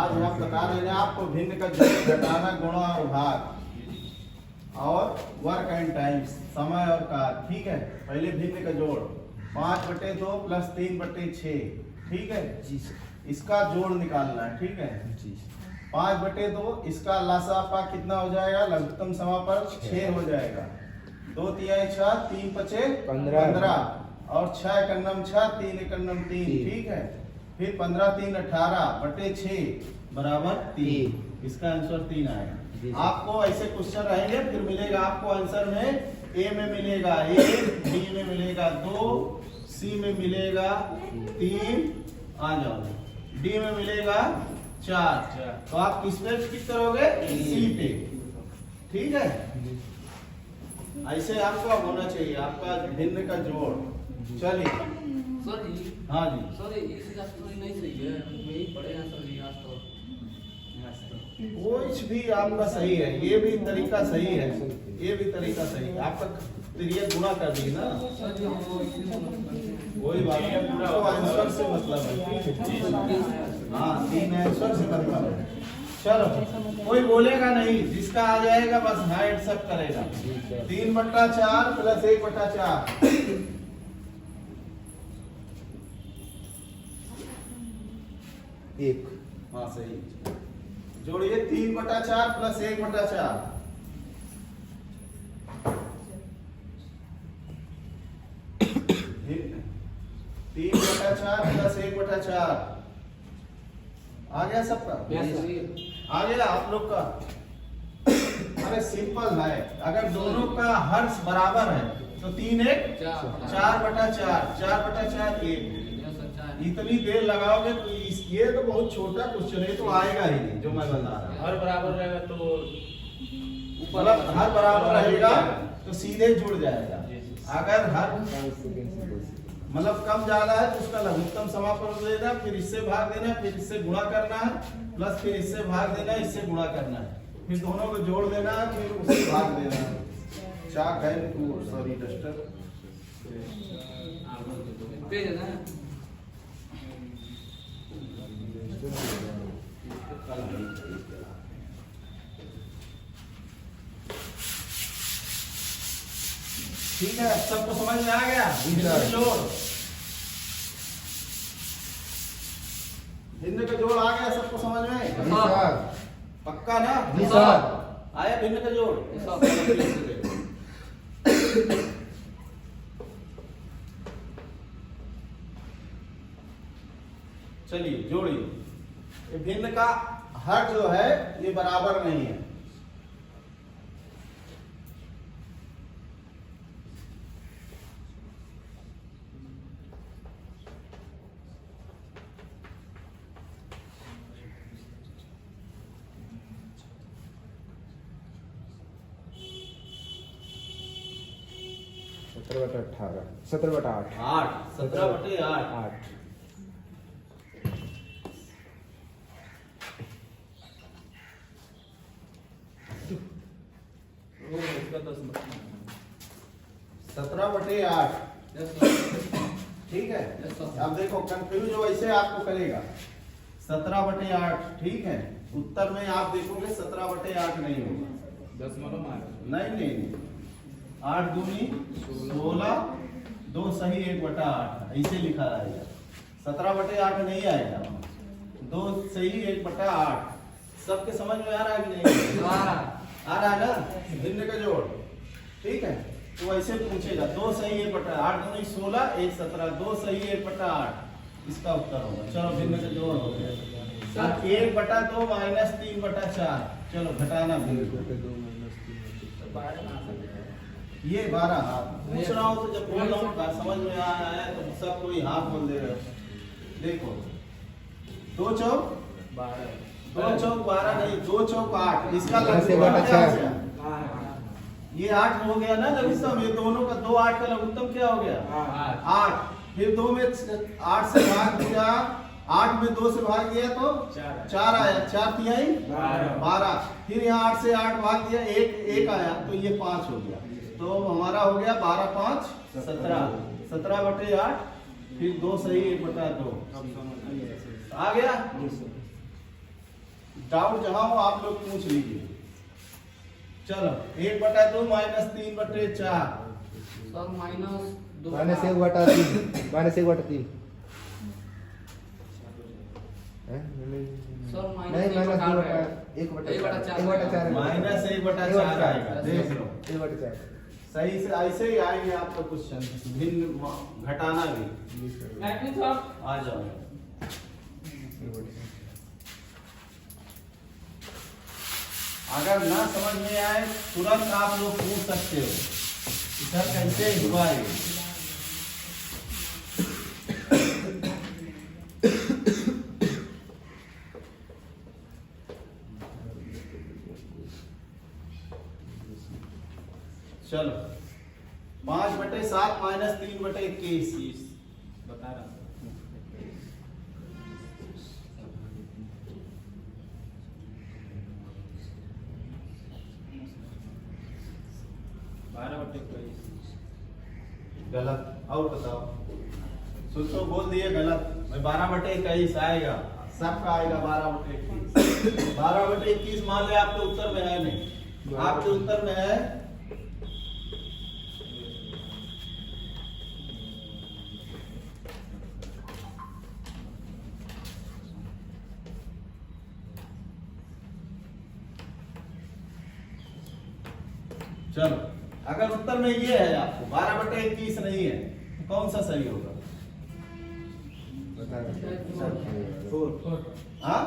अभी हम बता रहे हैं आपको भिन्न का जोड़ घटाना गुणा और भाग और वर्क एंड टाइम्स समय और कार्य। ठीक है, पहले भिन्न का जोड़ 5/2 + 3/6। ठीक है जी, इसका जोड़ निकालना है। ठीक है जी, 5/2 इसका लासा आपका कितना हो जाएगा, लघुत्तम समापन 6 हो जाएगा। 2 तिहाई 6, 3 पचे 15 और 6 एकन्नम 6, 3 एकन्नम 3। ठीक है, फिर 15 3 18/6 बराबर 3। इसका आंसर 3 आएगा। आपको ऐसे क्वेश्चन रहेंगे, फिर मिलेगा आपको आंसर में ए में मिलेगा 1, बी में मिलेगा 2, सी में मिलेगा 3, आ जाओ, डी में मिलेगा 4। तो आप किस पे टिक करोगे, सी पे। ठीक है, ऐसे आपका होना चाहिए आपका भिन्न का जोड़। चलिए सर जी, हाँ जी सर इस स्टोरी नहीं सही है, वही पढ़े हैं सर जी। आज तो कुछ भी आपका सही है, ये भी तरीका सही है, ये भी तरीका सही है। आपका त्रिय गुणा कर दी ना, सर जी वो इसी कोई बात नहीं, तो आंसर से मतलब है। ठीक है, हाँ 3 आंसर से मतलब है। चलो, कोई बोलेगा नहीं, जिसका आ जाएगा बस हाँ एक्सेप्ट करेगा। 3/4 + 1/4 एक। हाँ सही, जोड़िए 3/4 + 1/4। तीन 3/4 + 1/4 आ गया सबका? आ गया आप लोग का? अरे सिंपल है, अगर दोनों का हर्ष बराबर है तो 3 1 4/4 4/4 1। इतनी देर लगाओगे तो ये तो बहुत छोटा क्वेश्चन है, तो आएगा ही नहीं जो मैं बता रहा हूँ। हर बराबर रहेगा तो मतलब हर बराबर रहेगा तो सीधे जुड़ जाएगा। अगर हर मतलब कम ज्यादा है तो उसका लघुत्तम समापन देना, फिर इससे भाग देना, फिर इससे गुणा करना है, प्लस फिर इससे भाग देना, इससे गुणा करना है, फिर दोनों को जोड़ देना है, फिर उससे भाग देना है। चाक है तो सॉरी डस्टर पेज है ना। ठीक है, सबको समझ में आ गया? जोड़ भिन्न का जोड़ आ गया सबको समझ में? पक्का ना? आया भिन्न का जोड़? चलिए जोड़िए। ये भिन्न का हर जो है ये बराबर नहीं है। सत्रह बटा 18 17/8 17/8 17/8। ठीक है, अब देखो कंफ्यूज हो ऐसे आपको करेगा 17/8। ठीक है, उत्तर में आप देखोगे 17/8 नहीं होगा। 10 मानो मार नहीं नहीं, 8 दूनी 16, 2 सही 1/8 ऐसे लिखा रहेगा। 17/8 नहीं आएगा, 2 सही 1/8। सबके समझ में आ रहा है कि नहीं? आ रहा है ना भिन्न का जोड़? ठीक है, तो ऐसे पूछेगा 2 सही 1/8, 2 16 1 17, 2 सही 1/8 इसका उत्तर होगा। चलो भिन्न का जोड़ हो गया। 1/2 - 3/4। चलो घटाना भिन्न ये 12 पूछ रहा हूँ तो जब बोल रहा हूँ बात समझ में आ रहा है तो सब कोई हाँ बोल दे रहे हो। देखो 2 चौक 12 नहीं, 2 चौक 8। इसका लघुत्तम क्या हो गया? ये 8 हो गया ना लघुत्तम। ये दोनों का 2 8 का लघुत्तम क्या हो गया? 8। फिर 2 में 8 से भाग दिया, 8 में 2 से भाग दिया तो 4 आया, 4 तिहाई 12। फिर यहाँ 8 से 8 भाग दिया, 1 आया तो ये 5 हो गया। तो हमारा हो गया 12 5 17 17/8। फिर 2 सही 1/2 आ गया। डाउट जहां हो आप लोग पूछ लीजिए। चलो 1/2 minus 3/4 sir minus 2 minus 1/3 minus 1/3 sir नहीं माइनस माइनस 1/4 1/4 माइनस 1/4 आएगा, देख लो 1/4 सही से ऐसे ही आएंगे आपका क्वेश्चन, भिन्न घटाना भी आ जाओ। अगर ना समझ में आए तुरंत आप लोग पूछ सकते हो इधर कैसे हुआ ये। चलो 5/7 माइनस 3/21 बता रहा हूँ। गलत। और बताओ, सोचो बोल दिए गलत। मैं 12/21 आएगा, सबका आएगा 12/21। 12/21 मान ले आपके उत्तर में है नहीं, आपके उत्तर में है चलो अगर उत्तर में ये है आपको 12/21 नहीं है तो कौन सा सही होगा? हाँ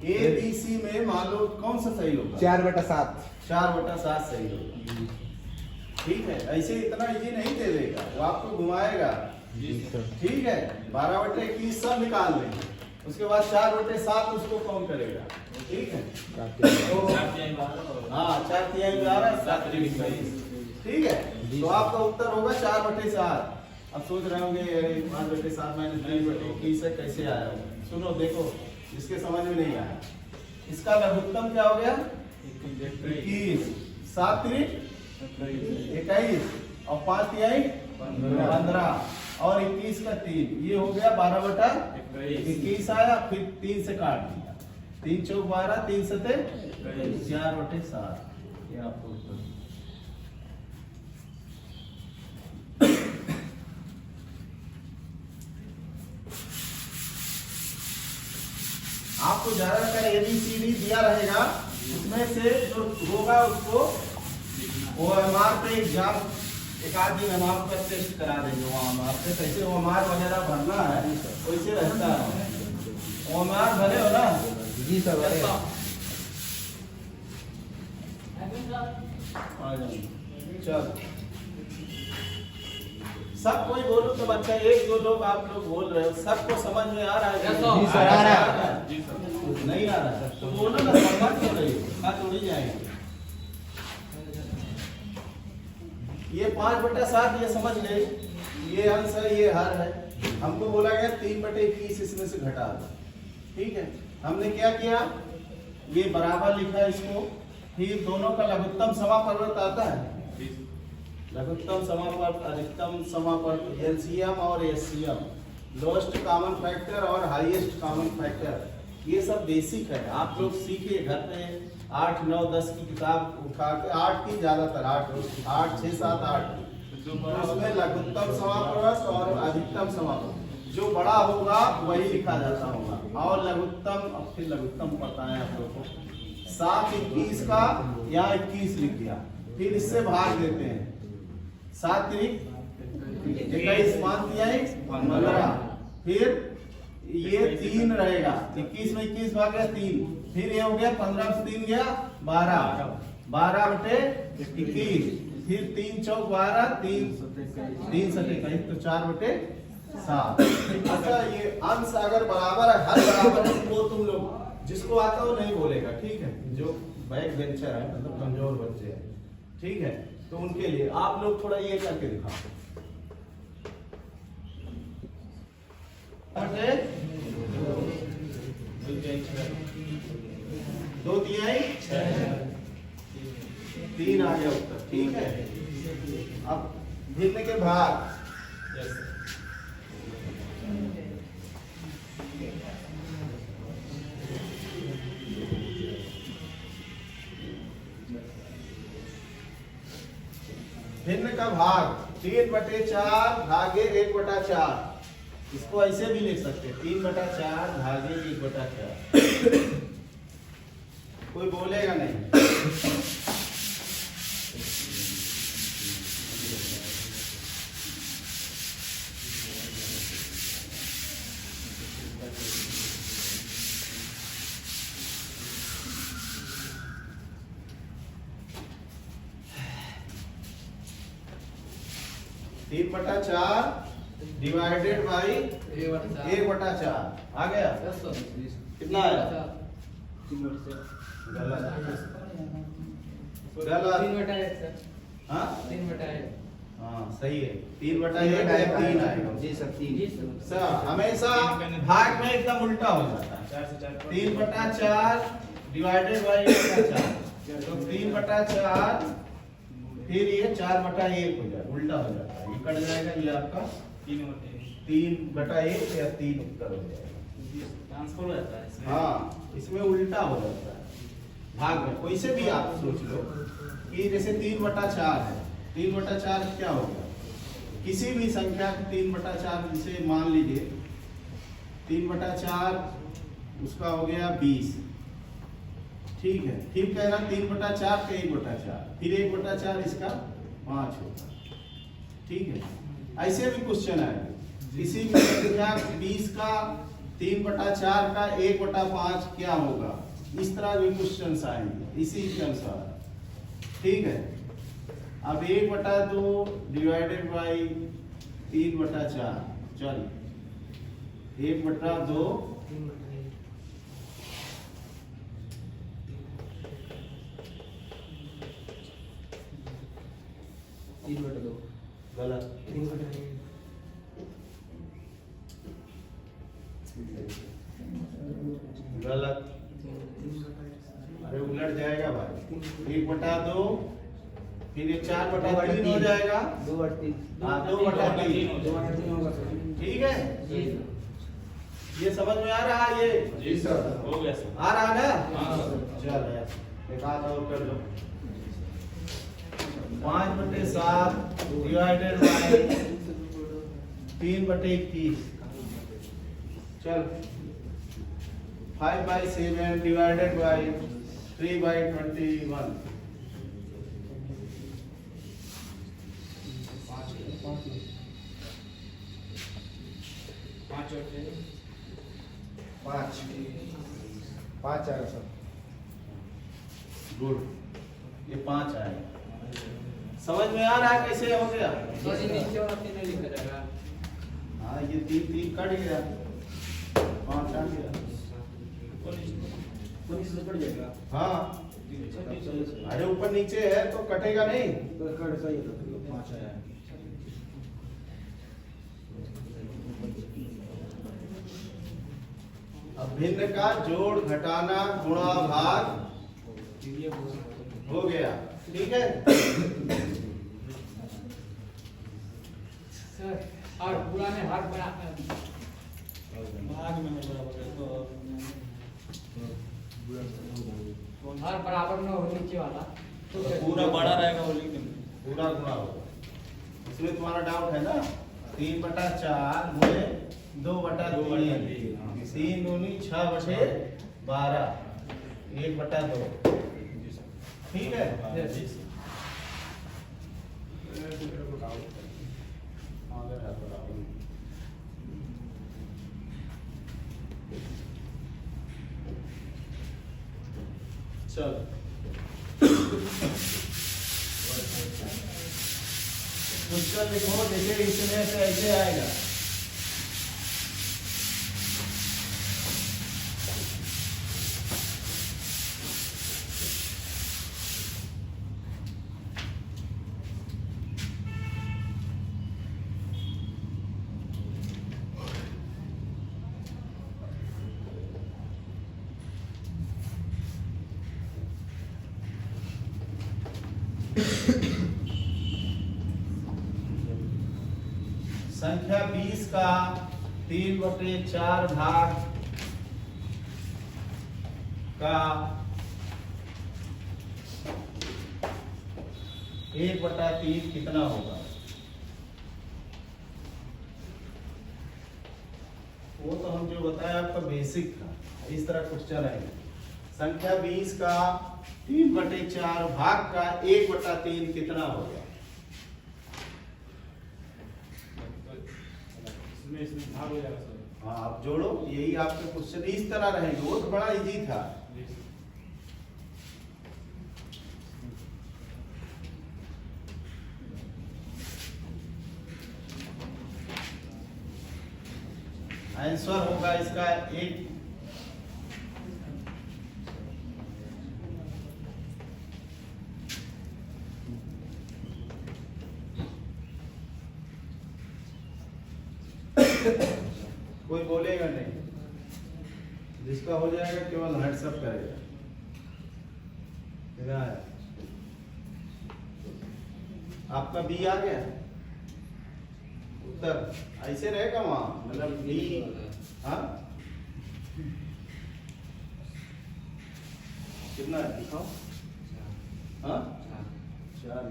ए बी सी में मान लो कौन सा सही होगा? 4/7 4/7 सही होगा। ठीक है, ऐसे इतना इजी नहीं दे देगा, वो आपको घुमाएगा। ठीक है, 12/21 सब निकाल देंगे, उसके बाद 4/7 उसको कौन करेगा? ठीक है, तो हाँ 4×3 12 7×3 ठीक है, तो आपका उत्तर होगा 4/7। अब सोच रहे होंगे 5/7 माइनस 3/21 से कैसे आया होगा? सुनो देखो, इसके समझ में नहीं आया, इसका लघुत्तम क्या हो गया? 21, 7×3 21 और 5×3 15 और 21 का 3, ये हो गया 12/21 आया। फिर 3 से काट दिया, 3 चौक 12, 3 सते 4/7। ये आपको उत्तर। आपको ज्यादातर ABCD दिया रहेगा, उसमें से जो होगा उसको OMR पे एग्जाम एक आध दिन हम आपका टेस्ट करा देंगे। OMR पे कैसे OMR वगैरह भरना है वैसे रहता है। OMR भरे हो ना? जी सर आ जाओ। चल सब कोई बोलो तो बच्चा, एक दो लोग आप लोग बोल रहे हो, सबको समझ में आ रहा है? जी सर, आ रहा है। जी सर। नहीं आ रहा है तो बोलो ना, समझ क्यों रही हो? हाथ उड़ी जाएगा। ये 5/7 ये समझ गए, ये अंश है, ये हर है। हमको बोला गया 3/21 इसमें से घटा दो। ठीक है, हमने क्या किया, ये बराबर लिखा इसको, फिर दोनों का लघुत्तम समापवर्त आता है, लघुत्तम समापवर्त, अधिकतम समापवर्त, एलसीएम और एचसीएम, लोएस्ट कॉमन फैक्टर और हाईएस्ट कॉमन फैक्टर, ये सब बेसिक है। आप लोग सीखिए घर पे 8, 9, 10 की किताब उठा के, 8 की ज्यादातर 8, 6, 7, 8 उसमें लघुत्तम समापवर्त और अधिकतम समापवर्त, जो बड़ा होगा वही लिखा जाता होगा। और लघुत्तम, अब फिर लघुत्तम पता है आप लोगों को, 7×21 का यहाँ 21 लिख दिया, फिर इससे भाग देते हैं, 7×21 15, फिर ये 3 रहेगा, 21 में 21 भाग गया 3, फिर ये हो गया 15 से 3 गया 12, 12/21, फिर 3 चौक 12, 3 सते 21 तो 4/7। अच्छा, ये अंश अगर बराबर है, हर बराबर है, वो तुम लोग जिसको आता हो नहीं बोलेगा। ठीक है, जो बैक बेंचर है, मतलब कमजोर बच्चे हैं, ठीक है, तो उनके लिए आप लोग थोड़ा ये करके दिखाओ। 2×3 आ गया उत्तर। ठीक है, अब भिन्न के भाग, भिन्न का भाग 3/4 भागे 1/4। इसको ऐसे भी लिख सकते 3/4 भागे 1/4। कोई बोलेगा नहीं। तीन बटा चार डिवाइडेड बाई 1/4 आ गया। कितना आया? गलत। हाँ हाँ सही है। 3/1 3 आएगा। जी सर 3 सर हमेशा भाग में एकदम उल्टा हो जाता है। 3/4 डिवाइडेड बाई 1/4 तो 3/4 फिर ये 4/1 हो जाए उल्टा हो जाता है। ये कट जाएगा ये आपका 3/1 या 3 उत्तर हो जाएगा। ट्रांसफर हो जाता है इसमें। हाँ इसमें उल्टा हो जाता है भाग में। कोई से भी आप सोच लो कि जैसे 3/4 है 3/4 क्या होगा? किसी भी संख्या को 3/4 जिसे मान लीजिए 3/4 उसका हो गया 20। ठीक है ठीक कह रहा 3/4 का 1/4 फिर 1/4 इसका 5 होगा। ठीक है ऐसे भी क्वेश्चन आएगा किसी भी संख्या 20 का 3/4 का 1/5 क्या होगा? इस तरह भी क्वेश्चन आएंगे इसी के अनुसार। ठीक है अब 1/2 डिवाइडेड बाई 3/4 चल 1/2 3/2 गलत। गलत। अरे उलट जाएगा भाई 1/2 फिर ये 4/3 हो जाएगा। 2/3 हाँ 2/3 होगा सर। ठीक है ये समझ में आ रहा है? ये जी सर हो गया सर। आ रहा है ना? हाँ सर। चल यार एक हाथ और कर लो। 5/7 डिवाइडेड बाई 3/21 चल 5/7 डिवाइडेड बाई 3/21 5 आएगा सर। गुड ये 5 आएगा। समझ में आ रहा है कैसे हो गया? सर ये नीचे वाला 3 नहीं लिखा जाएगा। हाँ ये 3 कट गया 5 आ गया। नीचे कट जाएगा। हाँ अरे ऊपर नीचे है तो कटेगा नहीं। तो कट सही है 5 आया। अब भिन्न का जोड़ घटाना गुणा भाग हो गया। ठीक है सर और पुराने हाथ बना भाग में बराबर है तो हार बराबर ना हो नीचे वाला तो पूरा बड़ा रहेगा वो लिख देंगे। पूरा गुणा होगा। इसमें तुम्हारा डाउट है ना 3/4 गुणे 2/3 3 दूनी 6/12 1/2 ठीक है। चल क्वेश्चन लिखो जैसे इसमें से ऐसे आएगा। संख्या 20 का 3/4 भाग का 1/3 कितना होगा? वो तो हम जो बताया आपका बेसिक था, इस तरह क्वेश्चन है। संख्या 20 का 3/4 भाग का 1/3 कितना होगा? इसमें भाग हो जाएगा सर। हाँ, आप जोड़ो, यही आपके क्वेश्चन इस तरह रहेंगे। वो तो बड़ा इजी था। आंसर होगा इसका 1। कोई बोलेगा नहीं, जिसका हो जाएगा केवल व्हाट्सएप करेगा। क्या है? आपका बी आ गया उत्तर, ऐसे रहेगा वहां, मतलब बी। हाँ, कितना है दिखाओ। हाँ, 4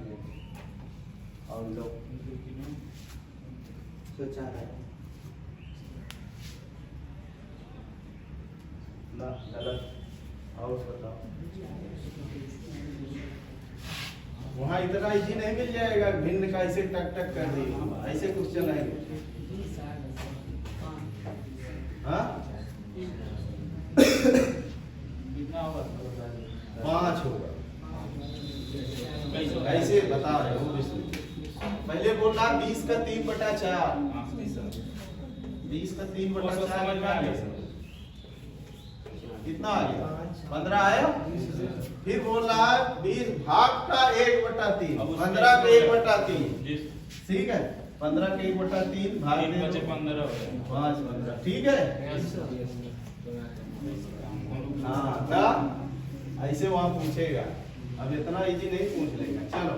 और लो तो 4 है। ना गलत। और बताओ, वहाँ इतना इजी नहीं मिल जाएगा। भिन्न का ऐसे टक टक कर दी, ऐसे क्वेश्चन आएंगे। हाँ, कितना होगा? 5 होगा। ऐसे बता रहे हो विष्णु। पहले बोला 20 का 3/4। 20 का 3/4 कितना आ गया? 15 आया। फिर बोल रहा है 20 भाग का 1/3, 15 का 1/3। ठीक है, 15 का 1/3 भाग एक दे बचे दो। 15 हो गए। 5 15, ठीक है। हाँ, तो ऐसे वहां पूछेगा। अब इतना इजी नहीं पूछ लेगा। चलो,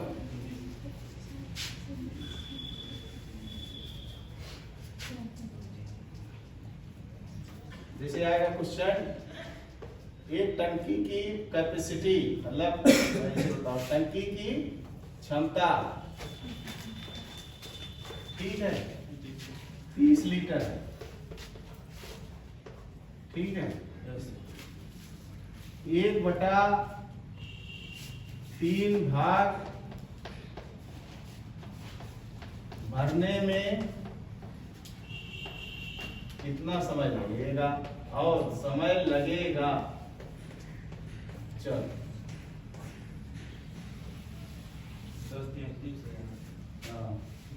जैसे आएगा क्वेश्चन, एक टंकी की कैपेसिटी, मतलब ऐसे बताओ, टंकी की क्षमता, ठीक है, 30 लीटर है। ठीक है, 1/3 भाग भरने में कितना समय लगेगा? और समय लगेगा, चल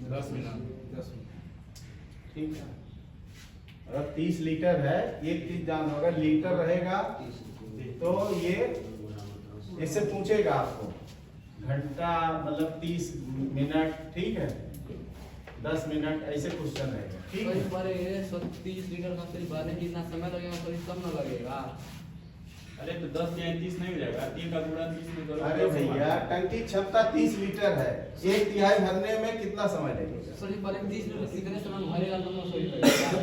10 मिनट। ठीक है। अगर 30 लीटर है, एक चीज जान होगा, लीटर रहेगा तो ये इससे पूछेगा आपको घंटा, मतलब 30 मिनट, ठीक है, 10 मिनट, ऐसे क्वेश्चन रहेगा। ठीक है, पर ये 30 लीटर का सिर्फ भरने कितना समय लगेगा? फिर कम ना लगेगा। अरे तो 10 या 30 नहीं हो जाएगा? 3 का गुणा 30 में करो। अरे भैया, टंकी क्षमता 30 लीटर है, 1/3 भरने में कितना समय लगेगा? सर पर 30 लीटर कितने समय भरेगा? तो सही लगेगा।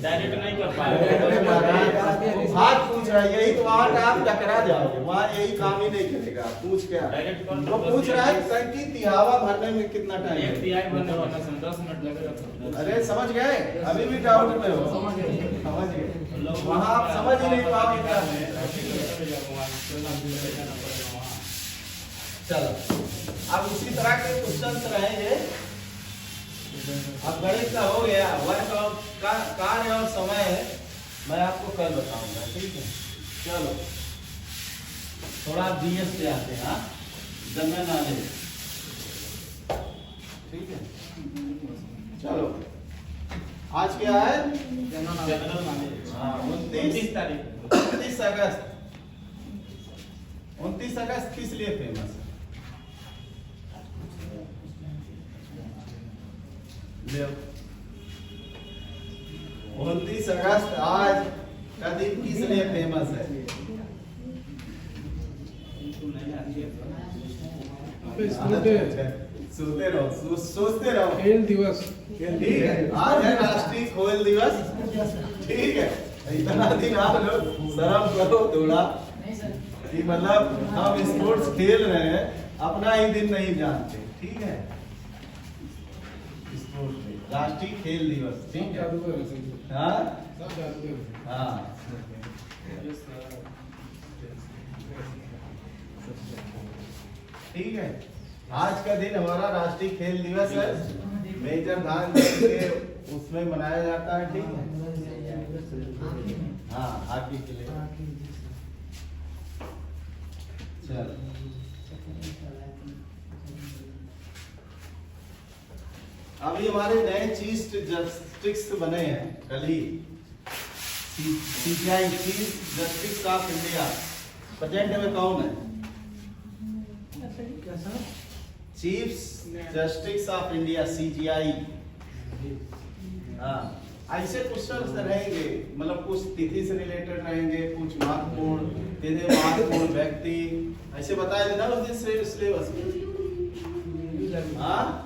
डायरेक्ट नहीं कर अरे पाएगा। महाराज, वो बात पूछ रहा है, यही तो वहां आप टकरा जाओगे, वहां यही काम ही नहीं करेगा। पूछ क्या डायरेक्ट कौन? वो पूछ रहा है टंकी तिहावा भरने में कितना टाइम एक लगेगा? तिहाई भरने वाला 10 मिनट लगेगा। अरे समझ गए? अभी भी डाउट में हो? समझ गए। समझ गए? वहां आप समझ ही नहीं पाओगे क्या है। चलो, अब उसी तरह के क्वेश्चन रहेंगे। अब गणित का हो गया, वर्क और कार्य और समय है, मैं आपको कल बताऊंगा। ठीक है, चलो थोड़ा जीएस पे आते हैं। हाँ, जनरल नॉलेज, ठीक है। चलो, आज क्या है? General knowledge. हाँ, 29 तारीख। 29 अगस्त। 29 अगस्त किस लिए फेमस है? ले 29 अगस्त आज का दिन किस लिए फेमस है? सोते रहो, सोचते रहो। खेल दिवस। ठीक है, आज है राष्ट्रीय खेल दिवस। ठीक है, इतना दिन आप लोग शर्म करो थोड़ा कि मतलब हम स्पोर्ट्स खेल रहे हैं, अपना ही दिन नहीं जानते, ठीक है। स्पोर्ट डे, राष्ट्रीय खेल दिवस, ठीक है। हाँ हाँ, ठीक है। आज का दिन हमारा राष्ट्रीय खेल दिवस है, मेजर ध्यानचंद के उसमें मनाया जाता है, ठीक है। हाँ, हॉकी के लिए। चल, अभी हमारे नए चीफ जस्टिस बने हैं कल ही, CJI chief justice of India. Present में कौन है? Chief justice of India, CJI. हाँ, ऐसे क्वेश्चन रहेंगे, मतलब कुछ तिथि से रिलेटेड रहेंगे, कुछ महत्वपूर्ण तिथि, महत्वपूर्ण व्यक्ति, ऐसे बताया देना उस दिन सिलेबस में। हाँ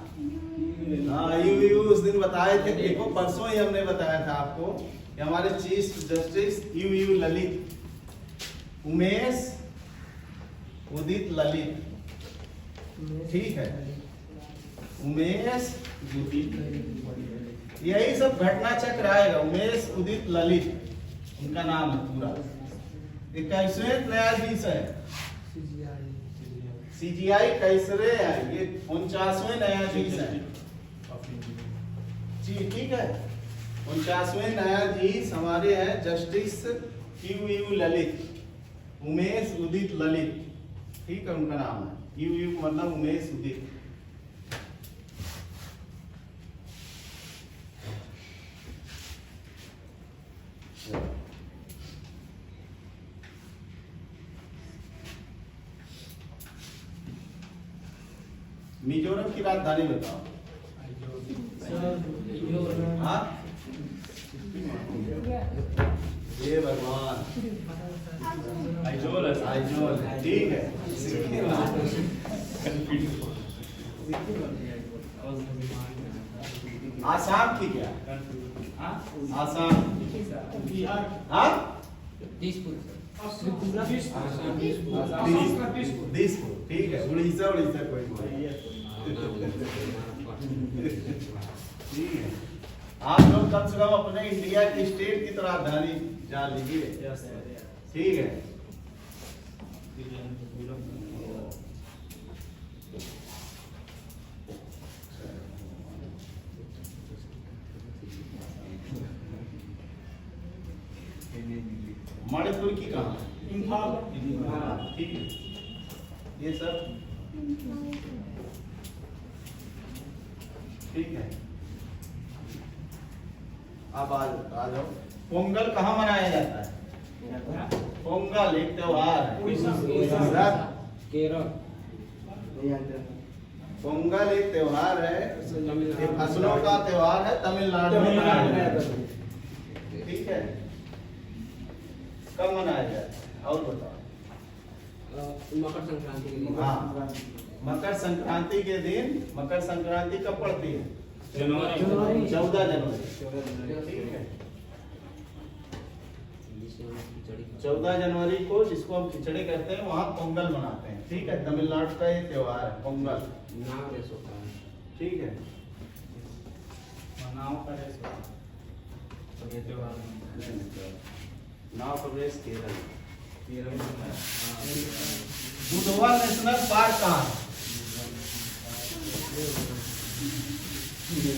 हाँ, यू उस दिन बताए थे, देखो परसों ही हमने बताया था आपको कि हमारे chief justice U Lalit, Umesh Udit Lalit, ठीक है, उमेश उदित, यही सब घटना चक्र आएगा। उमेश उदित ललित उनका नाम है पूरा। 21वें न्यायाधीश है सीजीआई, कैसरे है ये, 49वें न्यायाधीश है जी, ठीक है। 49वें न्यायाधीश हमारे हैं जस्टिस यू ललित, उमेश उदित ललित, ठीक है, उनका नाम है। यू मतलब उमेश उदित। मिजोरम की राजधानी बताओ। हाँ, ये भगवान, आइजोल है। आइजोल है, ठीक है। आसाम की क्या? आसाम, हाँ, दिसपुर, ठीक है। उड़ीसा कोई ठीक है। आप लोग कम से कम अपने इंडिया की स्टेट की तो राजधानी जान लीजिए, ठीक है। मणिपुर की कहाँ? इम्फाल, ठीक है। ये सब ठीक है। अब आ जाओ, पोंगल कहाँ मनाया जाता है? पोंगल एक त्योहार है, केरल। पोंगल एक त्योहार है, ये फसलों का त्योहार है, तमिलनाडु में मनाया जाता है, ठीक है। कब मनाया जाता है और बताओ? मकर संक्रांति के दिन। हाँ, मकर संक्रांति के दिन। मकर संक्रांति कब पड़ती है? जनवरी, 14 जनवरी, ठीक है। 14 जनवरी को, जिसको हम खिचड़ी कहते हैं, वहाँ पोंगल मनाते हैं, ठीक है। तमिलनाडु का ये त्योहार है पोंगल, ठीक है। नाव प्रदेश केरल। दुधवा नेशनल पार्क कहाँ है?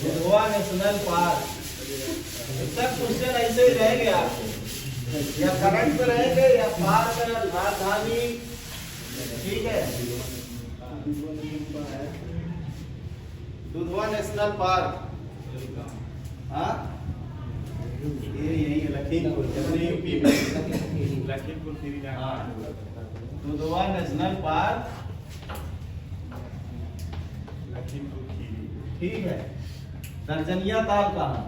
Dudhwa national park. इसका क्वेश्चन ऐसे ही रहेंगे आपको, या करंट पे रहेंगे या पार्क राजधानी, ठीक है। दुधवा नेशनल पार्क, हाँ, ये यही है लखीमपुर, अपने यूपी में लखीमपुर खीरी। हाँ, दुधवा नेशनल पार्क, लखीमपुर खीरी, ठीक है। तर्जनिया ताल कहाँ?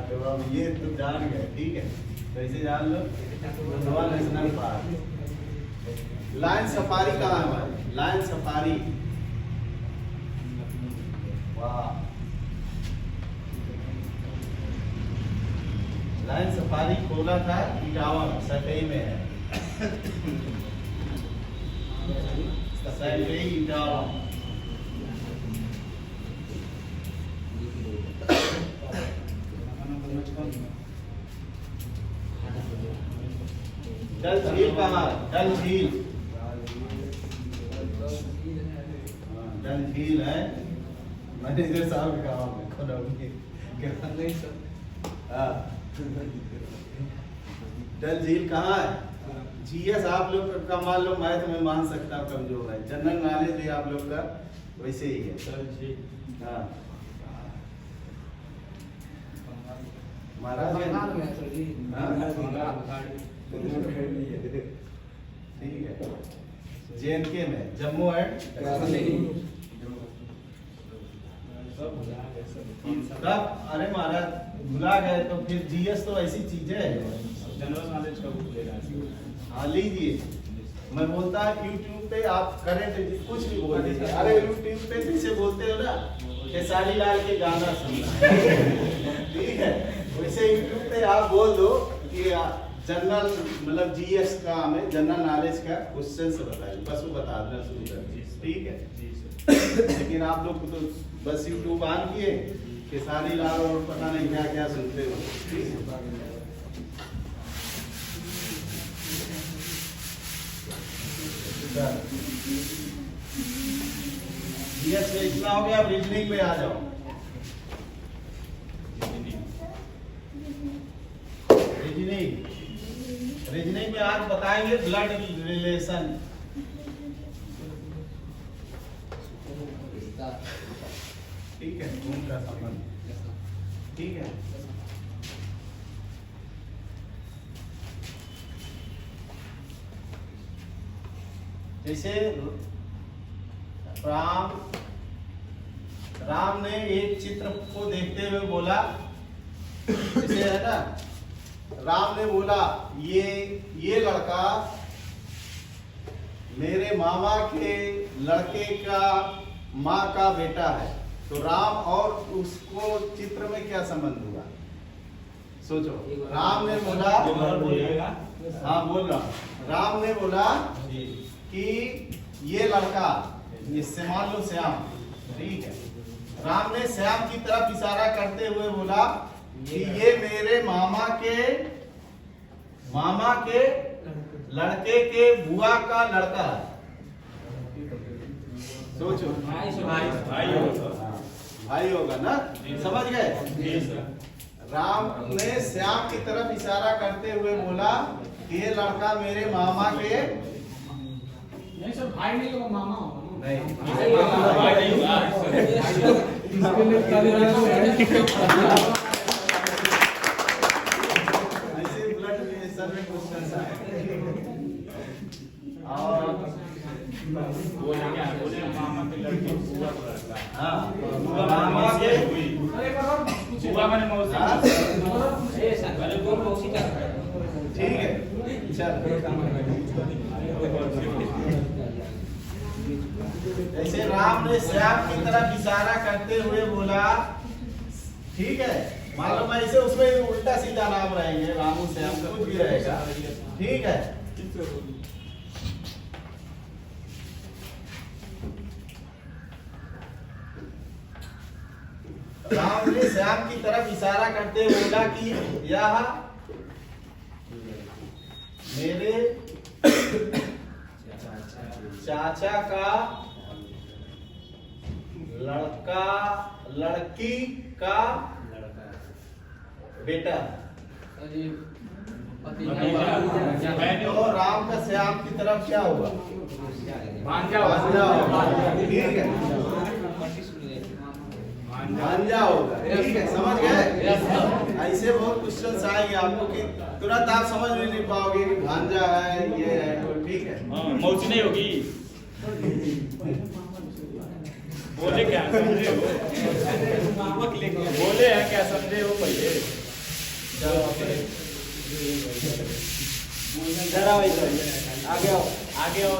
तो अब ये तो जान गए, ठीक है। तो इसे जान लो, Dudhwa national park. Lion safari कहाँ है हमारी? लायन सफारी, वाह। लाइन सफारी खोला था इटावा में, सटई में है। सटई इटावा। डल झील कहाँ है? डल झील, डल झील है मैनेजर साहब के काम में नहीं सर। हाँ। डल झील कहाँ है? जीएस आप लोग का मान लो, मैं तुम्हें मान सकता हूँ कमजोर है, जनरल नॉलेज भी आप लोग का वैसे ही है। हाँ महाराज बंगाल में है सर जी। हाँ? बंगाल। ठीक है, जेएनके में, जम्मू एंड तब अरे महाराज भुला गए तो फिर जीएस तो ऐसी चीज है। जनरल नॉलेज का बुक ले रहा है। हाँ लीजिए, मैं बोलता है यूट्यूब पे आप करेंट कुछ भी बोल दीजिए। अरे यूट्यूब पे जैसे बोलते हो ना खेसारी लाल के गाना सुनना, ठीक है, वैसे यूट्यूब पे आप बोल दो कि जनरल मतलब जीएस का हमें जनरल नॉलेज का क्वेश्चन से बताइए, बस वो बता देना शुरू कर दीजिए, ठीक है। लेकिन आप लोग तो बस यूट्यूब ऑन किए खेसारी लाल और पता नहीं क्या क्या सुनते हो, ठीक है। जीएस में इतना हो गया, अब रीजनिंग में आ जाओ। रीजनिंग में आज बताएंगे ब्लड रिलेशन। ठीक है, खून का संबंध, ठीक है। जैसे राम ने एक चित्र को देखते हुए बोला, जैसे है ना, राम ने बोला ये लड़का मेरे मामा के लड़के का माँ का बेटा है, तो राम और उसको चित्र में क्या संबंध हुआ? सोचो। राम ने बोला, हाँ बोल रहा हूँ, राम ने बोला कि ये लड़का, इससे मान लो श्याम, ठीक है, राम ने श्याम की तरफ इशारा करते हुए बोला कि ये मेरे मामा के लड़के के बुआ का लड़का है। सोचो, भाई होगा ना, समझ गए? राम ने श्याम की तरफ इशारा करते हुए बोला कि ये लड़का मेरे मामा के, नहीं सर, भाई नहीं होगा, मामा होगा। नहीं ऐसे ब्लड रिलेशन में क्वेश्चन आए। और बोले मामा के लड़के बुआ को लड़का है। हाँ, मामा के बुआ माने मौसी। हाँ? अरे वो मौसी का ठीक है, चल। ऐसे राम ने श्याम की तरफ इशारा करते हुए बोला, ठीक है, मालूम है, ऐसे उसमें उल्टा सीधा नाम रहेंगे, रामू श्याम कुछ भी रहेगा, ठीक है। राम ने श्याम की तरफ इशारा करते हुए बोला कि यह मेरे चाचा का लड़की का बेटा। तो राम का श्याम की तरफ क्या होगा? भांजा होगा, ठीक है, भांजा होगा, ठीक है, समझ गए? ऐसे बहुत क्वेश्चन आएंगे आपको कि तुरंत आप समझ में नहीं पाओगे कि भांजा है, ये है, तो ठीक है। मौसी नहीं होगी। बोले क्या समझे हो? बोले हैं क्या समझे हो पहले? जरा वही आगे आओ, आगे आओ।